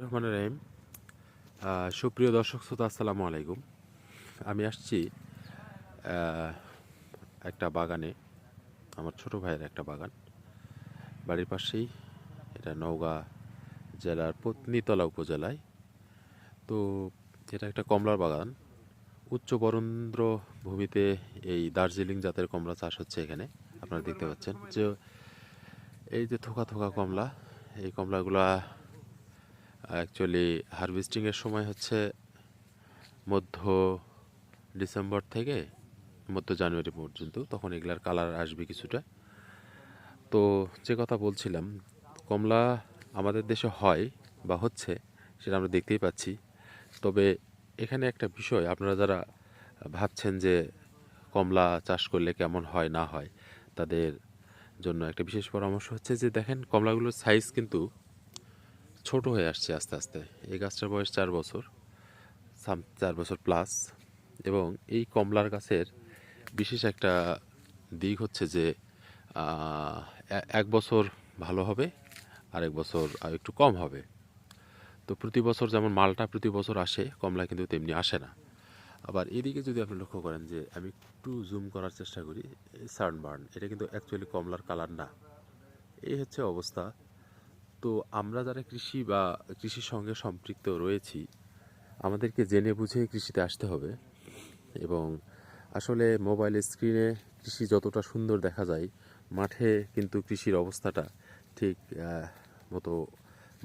রহমান রহিম। সুপ্রিয় দর্শক শ্রোতা, আসসালামু আলাইকুম। আমি আসছি একটা বাগানে, আমার ছোট ভাইয়ের একটা বাগান, বাড়ির পাশেই। এটা নওগাঁ জেলার পত্নীতলা উপজেলায়। তো এটা একটা কমলার বাগান। উচ্চ বরেন্দ্র ভূমিতে এই দার্জিলিং জাতের কমলা চাষ হচ্ছে এখানে। আপনারা দেখতে পাচ্ছেন যে এই যে থোকা থোকা কমলা, এই কমলাগুলা অ্যাকচুয়ালি হারভেস্টিংয়ের সময় হচ্ছে মধ্য ডিসেম্বর থেকে মধ্য জানুয়ারি পর্যন্ত। তখন এগুলার কালার আসবে কিছুটা। তো যে কথা বলছিলাম, কমলা আমাদের দেশে হয় বা হচ্ছে, সেটা আমরা দেখতেই পাচ্ছি। তবে এখানে একটা বিষয়, আপনারা যারা ভাবছেন যে কমলা চাষ করলে কেমন হয় না হয়, তাদের জন্য একটা বিশেষ পরামর্শ হচ্ছে যে দেখেন, কমলাগুলোর সাইজ কিন্তু ছোট হয়ে আসছে আস্তে আস্তে। এই গাছটার বয়স 4 বছর, 4 বছর প্লাস। এবং এই কমলার গাছের বিশেষ একটা দিক হচ্ছে যে এক বছর ভালো হবে, আরেক বছর আর একটু কম হবে। তো প্রতি বছর যেমন মালটা প্রতি বছর আসে, কমলা কিন্তু তেমনি আসে না। আবার এদিকে যদি আপনি লক্ষ্য করেন, যে আমি একটু জুম করার চেষ্টা করি, সানবার্ন, এটা কিন্তু অ্যাকচুয়ালি কমলার কালার না। এই হচ্ছে অবস্থা। তো আমরা যারা কৃষি বা কৃষির সঙ্গে সম্পৃক্ত রয়েছি, আমাদেরকে জেনে বুঝে কৃষিতে আসতে হবে। এবং আসলে মোবাইল স্ক্রিনে কৃষি যতটা সুন্দর দেখা যায়, মাঠে কিন্তু কৃষির অবস্থাটা ঠিক মতো,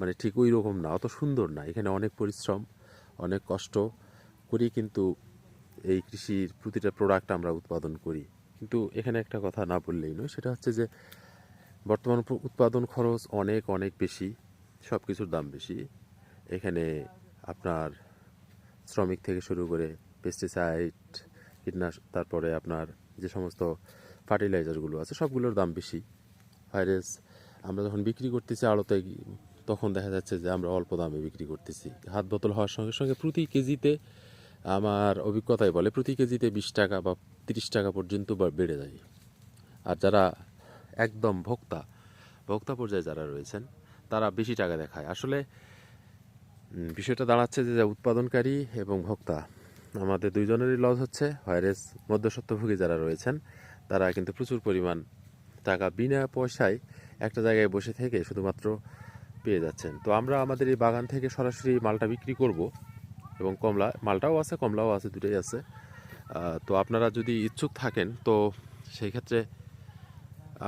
মানে ঠিক ওই রকম না, অত সুন্দর না। এখানে অনেক পরিশ্রম, অনেক কষ্ট করি, কিন্তু এই কৃষির প্রতিটা প্রোডাক্ট আমরা উৎপাদন করি। কিন্তু এখানে একটা কথা না বললেই নয়, সেটা হচ্ছে যে বর্তমান উৎপাদন খরচ অনেক অনেক বেশি, সব কিছুর দাম বেশি এখানে। আপনার শ্রমিক থেকে শুরু করে পেস্টিসাইড, কীটনাশক, তারপরে আপনার যে সমস্ত ফার্টিলাইজারগুলো আছে, সবগুলোর দাম বেশি। ভাইরাস আমরা যখন বিক্রি করতেছি আড়তে, তখন দেখা যাচ্ছে যে আমরা অল্প দামে বিক্রি করতেছি। হাত বোতল হওয়ার সঙ্গে সঙ্গে প্রতি কেজিতে, আমার অভিজ্ঞতায় বলে, প্রতি কেজিতে 20 টাকা বা 30 টাকা পর্যন্ত বেড়ে যায়। আর যারা একদম ভোক্তা ভোক্তা পর্যায়ে যারা রয়েছেন, তারা বেশি টাকা দেখায়। আসলে বিষয়টা দাঁড়াচ্ছে যে উৎপাদনকারী এবং ভোক্তা, আমাদের দুইজনেরই লস হচ্ছে। ভাইরাস মধ্যস্বত্বভোগী যারা রয়েছেন, তারা কিন্তু প্রচুর পরিমাণ টাকা বিনা পয়সায় একটা জায়গায় বসে থেকে শুধুমাত্র পেয়ে যাচ্ছেন। তো আমরা আমাদের এই বাগান থেকে সরাসরি মালটা বিক্রি করব। এবং মালটাও আছে, কমলাও আছে, দুটোই আছে। তো আপনারা যদি ইচ্ছুক থাকেন, তো সেই ক্ষেত্রে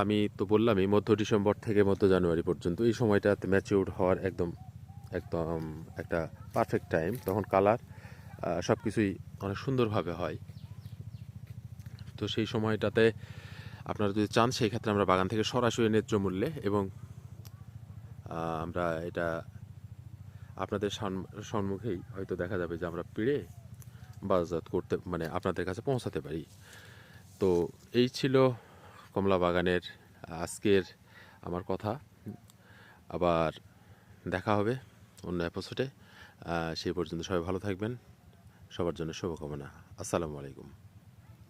আমি তো বললামই, মধ্য ডিসেম্বর থেকে মধ্য জানুয়ারি পর্যন্ত এই সময়টাতে ম্যাচিউর হওয়ার একদম একদম একটা পারফেক্ট টাইম। তখন কালার সব কিছুই অনেক সুন্দরভাবে হয়। তো সেই সময়টাতে আপনারা যদি চান, সেই ক্ষেত্রে আমরা বাগান থেকে সরাসরি ন্যায্য মূল্যে, এবং আমরা এটা আপনাদের সম্মুখেই হয়তো দেখা যাবে যে আমরা পেড়ে বাজারজাত করতে, মানে আপনাদের কাছে পৌঁছাতে পারি। তো এই ছিল কমলা বাগানের আজকের আমার কথা। আবার দেখা হবে অন্য এপিসোডে। সেই পর্যন্ত সবাই ভালো থাকবেন। সবার জন্য শুভকামনা। আসসালামু আলাইকুম।